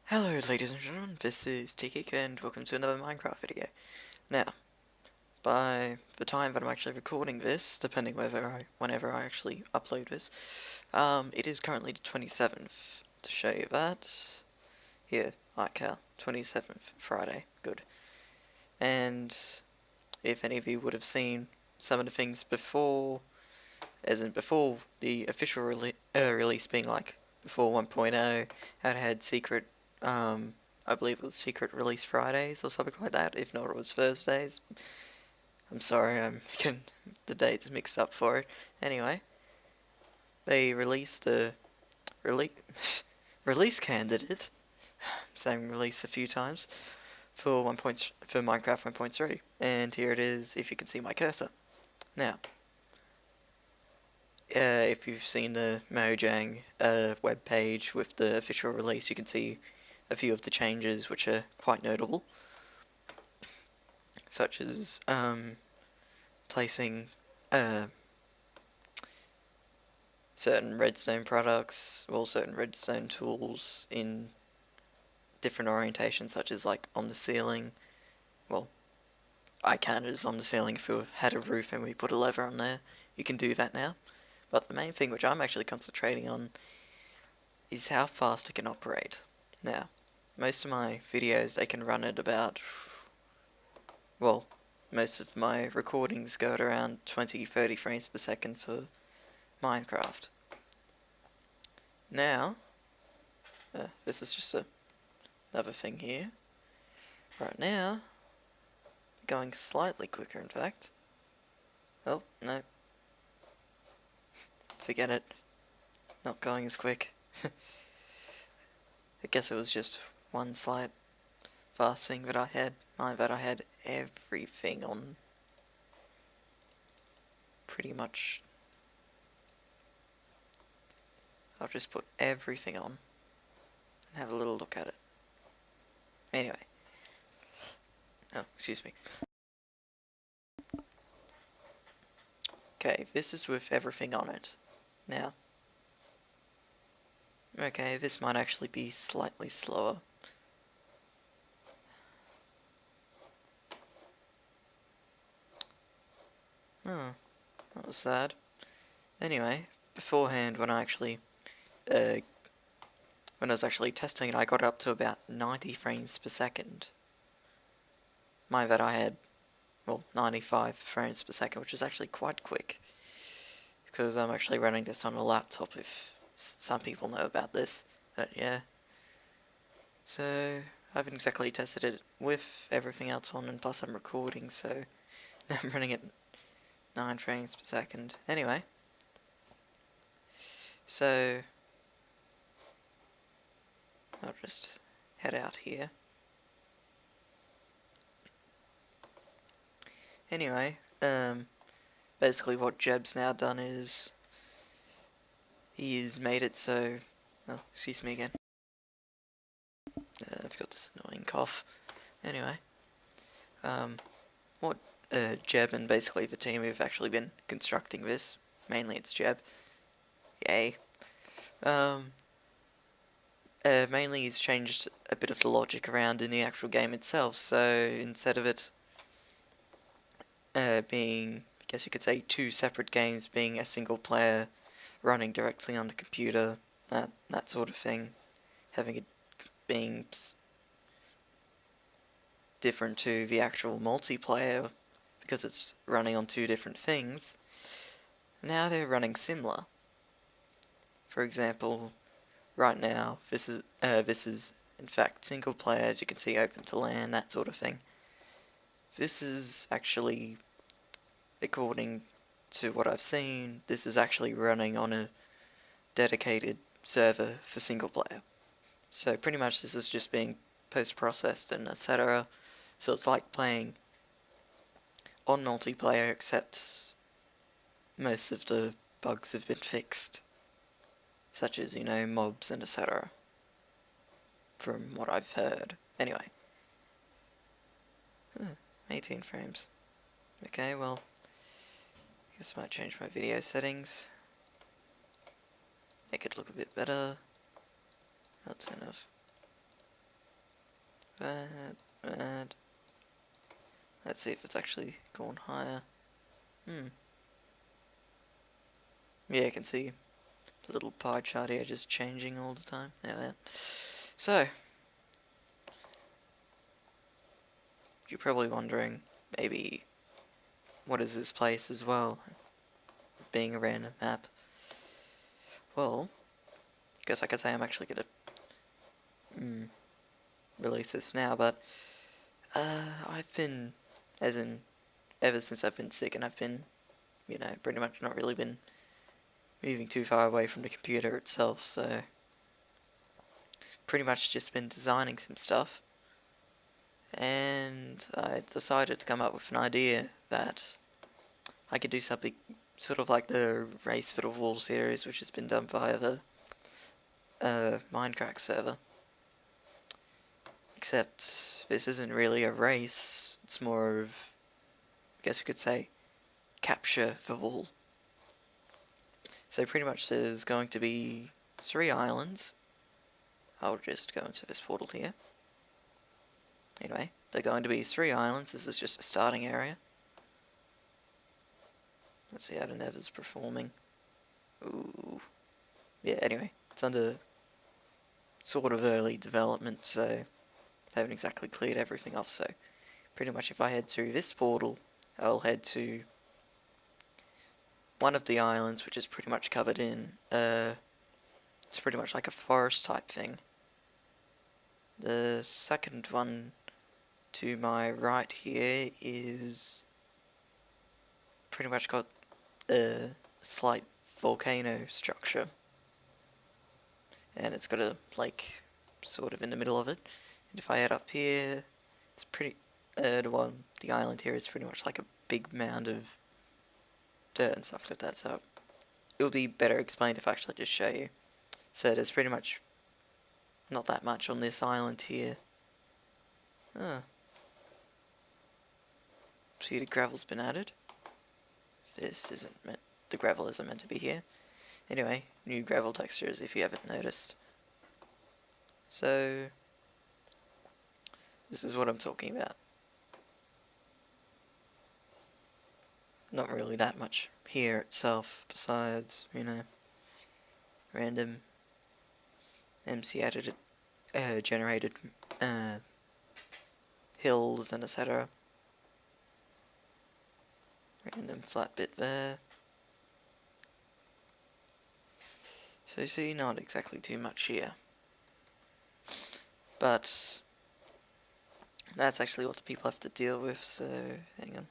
Hello ladies and gentlemen, this is Tgeak and welcome to another Minecraft video. Now, by the time that I'm actually recording this, depending whenever I actually upload this, it is currently the 27th. To show you that, here, iCal, 27th, Friday, good. And if any of you would have seen some of the things before, as in before the official release being like before 1.0, how it had secret I believe it was Secret Release Fridays or something like that. If not, it was Thursdays. I'm sorry, I'm getting the dates mixed up for it. Anyway, they released the release candidate. I'm saying release a few times for for Minecraft 1.3, and here it is. If you can see my cursor now. If you've seen the Mojang web page with the official release, you can see a few of the changes which are quite notable, such as placing certain redstone products or certain redstone tools in different orientations, such as like on the ceiling. Well, I counted as on the ceiling if we had a roof and we put a lever on there. You can do that now. But the main thing which I'm actually concentrating on is how fast it can operate. Now, most of my videos, they can run at about, well, most of my recordings go at around 20-30 frames per second for Minecraft. Now, this is just another thing here. Right now, going slightly quicker in fact. Oh, no. Forget it. Not going as quick. I guess it was just one slight fast thing that I had. That I had everything on pretty much. I'll just put everything on and have a little look at it. Anyway. Oh, excuse me. Okay, this is with everything on it. Now. Okay, this might actually be slightly slower. Oh, that was sad. Anyway, beforehand when I was actually testing it, I got up to about 90 frames per second. That I had, well, 95 frames per second, which is actually quite quick. Because I'm actually running this on a laptop, if some people know about this, but yeah. So, I haven't exactly tested it with everything else on, and plus I'm recording, so now I'm running at 9 frames per second. Anyway. So, I'll just head out here. Anyway, basically what Jeb's now done is he's made it so, oh, excuse me again. I've got this annoying cough. Anyway, what Jeb and basically the team who've actually been constructing this, mainly it's Jeb, yay. Mainly he's changed a bit of the logic around in the actual game itself, so instead of it being, I guess you could say, two separate games, being a single player running directly on the computer, that sort of thing, having it being different to the actual multiplayer because it's running on two different things. Now they're running similar. For example, right now this is in fact single player, as you can see, open to LAN, that sort of thing. This is actually, according to what I've seen, this is actually running on a dedicated server for single player. So pretty much this is just being post-processed and etc. So it's like playing on multiplayer, except most of the bugs have been fixed, such as, you know, mobs and etc. From what I've heard. Anyway. 18 frames. Okay, well, I guess I might change my video settings. Make it look a bit better. I'll turn off bad. Let's see if it's actually gone higher. Yeah, I can see the little pie chart here just changing all the time. There. So, you're probably wondering, maybe, what is this place as well, being a random map? Well, I guess I could say I'm actually gonna release this now, but I've been, as in, ever since I've been sick, and I've been, you know, pretty much not really been moving too far away from the computer itself, so pretty much just been designing some stuff, and I decided to come up with an idea that I could do something sort of like the Race for the Wall series, which has been done via the Minecraft server. Except this isn't really a race, it's more of, I guess you could say, capture the wall. So pretty much there's going to be 3 islands. I'll just go into this portal here. Anyway, they're going to be 3 islands, this is just a starting area. Let's see how the Nether's performing. Ooh. Yeah, anyway, it's under sort of early development, so I haven't exactly cleared everything off, so pretty much if I head to this portal, I'll head to one of the islands, which is pretty much covered in, it's pretty much like a forest type thing. The second one to my right here is pretty much got a slight volcano structure, and it's got a lake sort of in the middle of it. And if I head up here, it's pretty, the island here is pretty much like a big mound of dirt and stuff like that, so it will be better explained if I actually just show you. So there's pretty much not that much on this island here. See, the gravel's been added. This isn't meant, the gravel isn't meant to be here. Anyway, new gravel textures if you haven't noticed. So, this is what I'm talking about. Not really that much here itself, besides, you know, random MC edited, generated hills and etc. Random flat bit there. So you see, not exactly too much here. But that's actually what the people have to deal with, so hang on.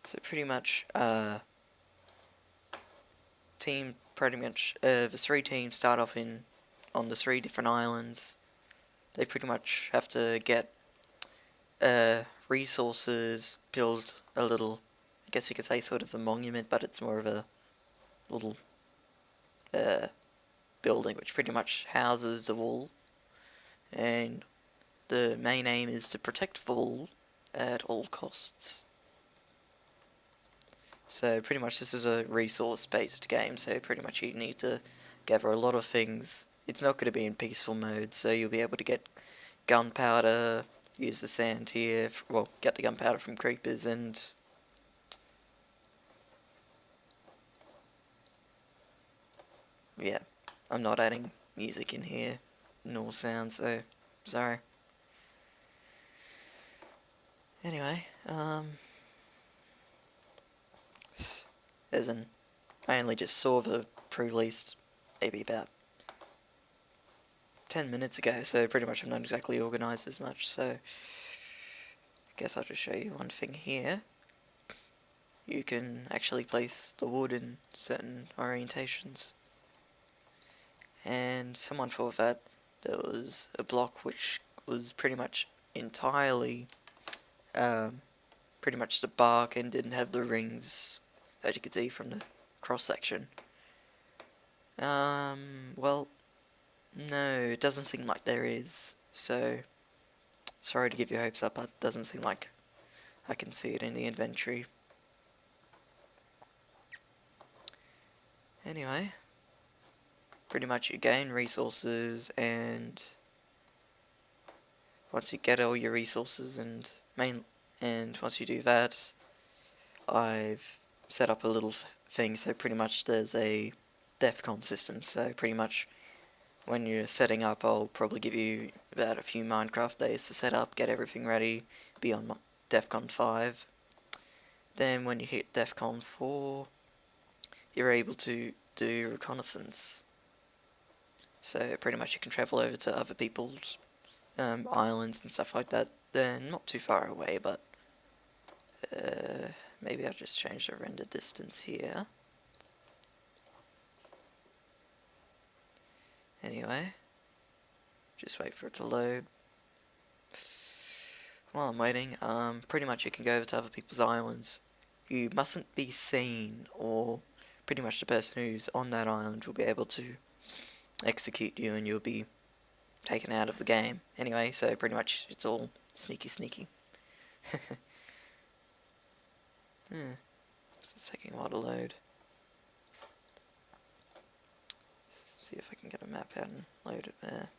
So pretty much, the 3 teams start off on the 3 different islands. They pretty much have to get resources, build a little, I guess you could say sort of a monument, but it's more of a little building which pretty much houses the wall, and the main aim is to protect the wall at all costs. So pretty much this is a resource based game, so pretty much you need to gather a lot of things. It's not going to be in peaceful mode, so you'll be able to get gunpowder, use the sand here, well, get the gunpowder from creepers, and yeah, I'm not adding music in here, nor sound, so sorry. Anyway, I only just saw the pre-release maybe about 10 minutes ago, so pretty much I'm not exactly organised as much, so I guess I'll just show you one thing here. You can actually place the wood in certain orientations, and someone thought that there was a block which was pretty much entirely pretty much the bark and didn't have the rings, as you can see from the cross section. Well, no, it doesn't seem like there is, so sorry to give your hopes up, but it doesn't seem like I can see it in the inventory. Anyway, pretty much you gain resources, and once you get all your resources and once you do that, I've set up a little thing, so pretty much there's a DEFCON system, so pretty much when you're setting up, I'll probably give you about a few Minecraft days to set up, get everything ready, be on DEFCON 5. Then when you hit DEFCON 4, you're able to do reconnaissance. So pretty much you can travel over to other people's islands and stuff like that. They're not too far away, but maybe I'll just change the render distance here. Anyway, just wait for it to load. While I'm waiting, pretty much you can go over to other people's islands. You mustn't be seen, or pretty much the person who's on that island will be able to execute you and you'll be taken out of the game. Anyway, so pretty much it's all sneaky. It's taking a while to load. See if I can get a map out and load it there.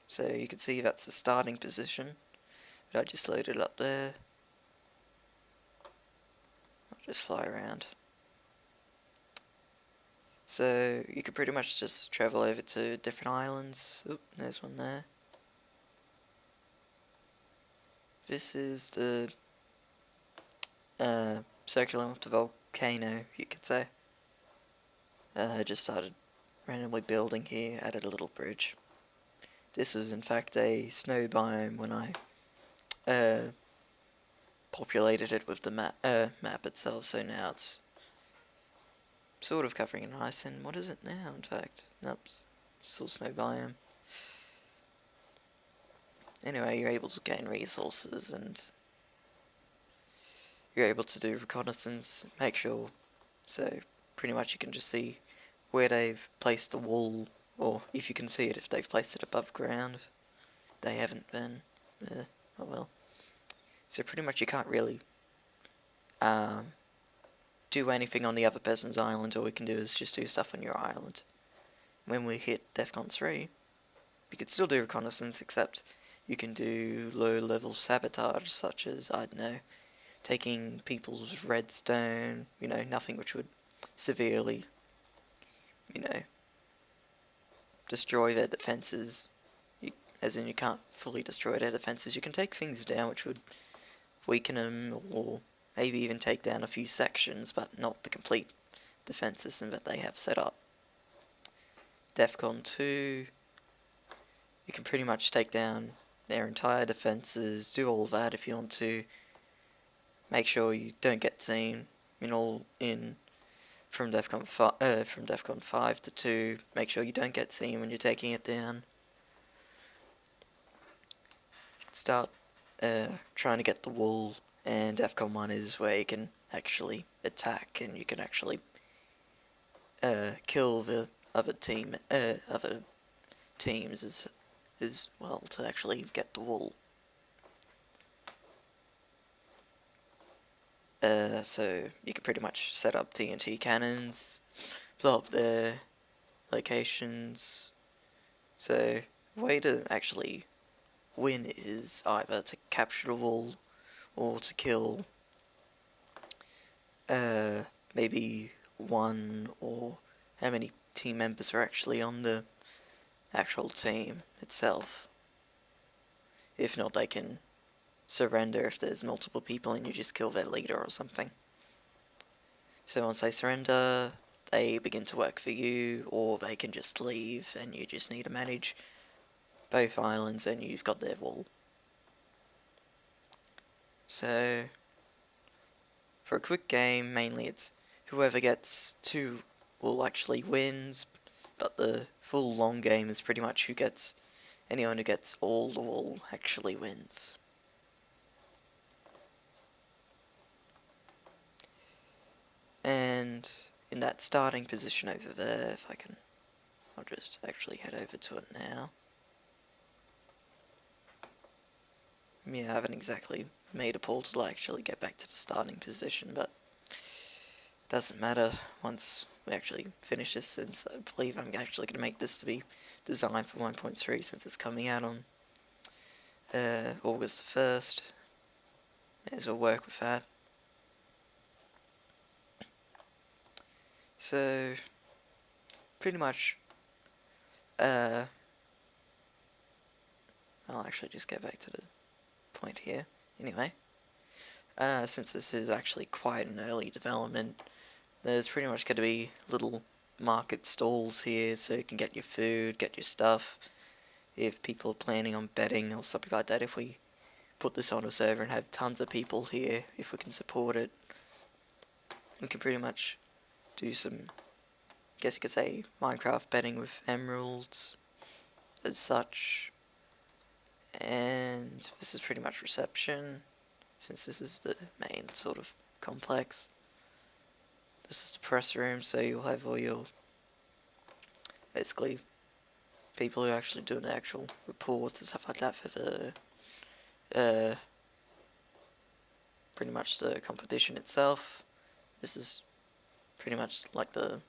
So you can see that's the starting position, but I just loaded up there. I'll just fly around. So you could pretty much just travel over to different islands. Oop, there's one there. This is the circular of the volcano, you could say. I just started randomly building here, added a little bridge. This was in fact a snow biome when I populated it with the map itself, so now it's sort of covering in ice, and what is it now, in fact? Nope, still snow biome. Anyway, you're able to gain resources, and you're able to do reconnaissance, make sure, so pretty much you can just see where they've placed the wall, or if you can see it, if they've placed it above ground. They haven't been, oh well. So pretty much you can't really do anything on the other person's island. All we can do is just do stuff on your island. When we hit DEFCON 3, you could still do reconnaissance, except you can do low-level sabotage, such as, I don't know, taking people's redstone, you know, nothing which would severely, you know, destroy their defenses. As in, you can't fully destroy their defenses. You can take things down which would weaken them, or maybe even take down a few sections, but not the complete defense system that they have set up. DEFCON 2, you can pretty much take down their entire defenses, do all that if you want to. Make sure you don't get seen from DEFCON 5 to 2. Make sure you don't get seen when you're taking it down. Start trying to get the wall, and DEFCON 1 is where you can actually attack, and you can actually kill the other teams as well to actually get the wall. So you can pretty much set up TNT cannons, blow up their locations. So the way to actually win is either to capture the wall or to kill maybe one or how many team members are actually on the actual team itself. If not, they can surrender if there's multiple people and you just kill their leader or something. So once they surrender, they begin to work for you, or they can just leave and you just need to manage both islands and you've got their wall. So for a quick game, mainly it's whoever gets 2 will actually wins, but the full long game is pretty much anyone who gets all the wall actually wins. And in that starting position over there, I'll just actually head over to it now. Yeah, I haven't exactly made a portal to actually get back to the starting position, but doesn't matter once we actually finish this, since I believe I'm actually going to make this to be designed for 1.3 since it's coming out on August 1st. May as well work with that. So, pretty much, I'll actually just get back to the point here. Anyway, since this is actually quite an early development, there's pretty much going to be little market stalls here so you can get your food, get your stuff. If people are planning on betting or something like that, if we put this on a server and have tons of people here, if we can support it, we can pretty much do some, I guess you could say, Minecraft betting with emeralds as such. And this is pretty much reception, since this is the main sort of complex. This is the press room, so you'll have all your, basically, people who are actually doing the actual reports and stuff like that for the, pretty much the competition itself. This is pretty much like the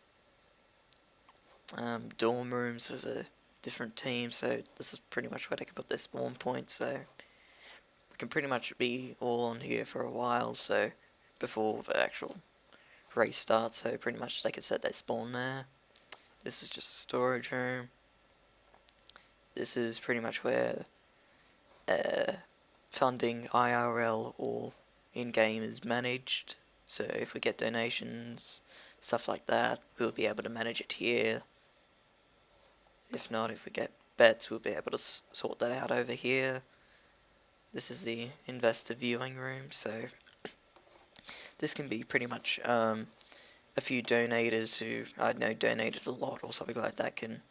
dorm rooms of the different teams, so this is pretty much where they can put their spawn points, so we can pretty much be all on here for a while, so before the actual race starts, so pretty much they can set their spawn there. This is just a storage room. This is pretty much where funding IRL or in-game is managed, so if we get donations, stuff like that, we'll be able to manage it here. If not, if we get bets, we'll be able to sort that out over here. This is the investor viewing room, so this can be pretty much a few donators who I know donated a lot or something like that can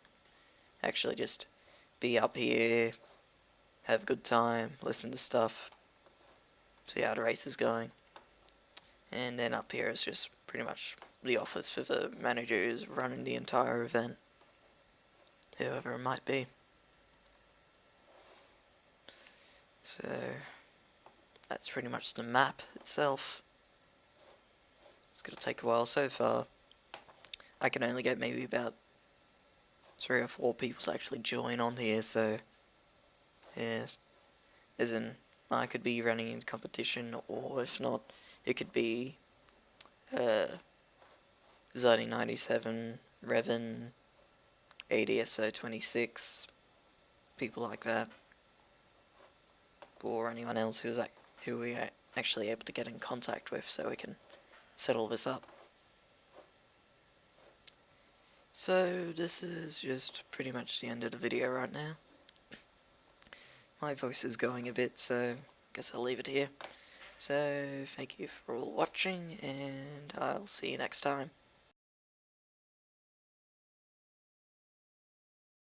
actually just be up here, have a good time, listen to stuff, see how the race is going. And then up here is just pretty much the office for the manager who's running the entire event, whoever it might be. So that's pretty much the map itself. It's going to take a while. So far I can only get maybe about 3 or 4 people to actually join on here, so yes, as in I could be running in competition, or if not, it could be Zarding97, Revan, ADSO26, people like that, or anyone else who we are actually able to get in contact with so we can settle this up. So this is just pretty much the end of the video right now. My voice is going a bit, so I guess I'll leave it here. So thank you for all watching, and I'll see you next time.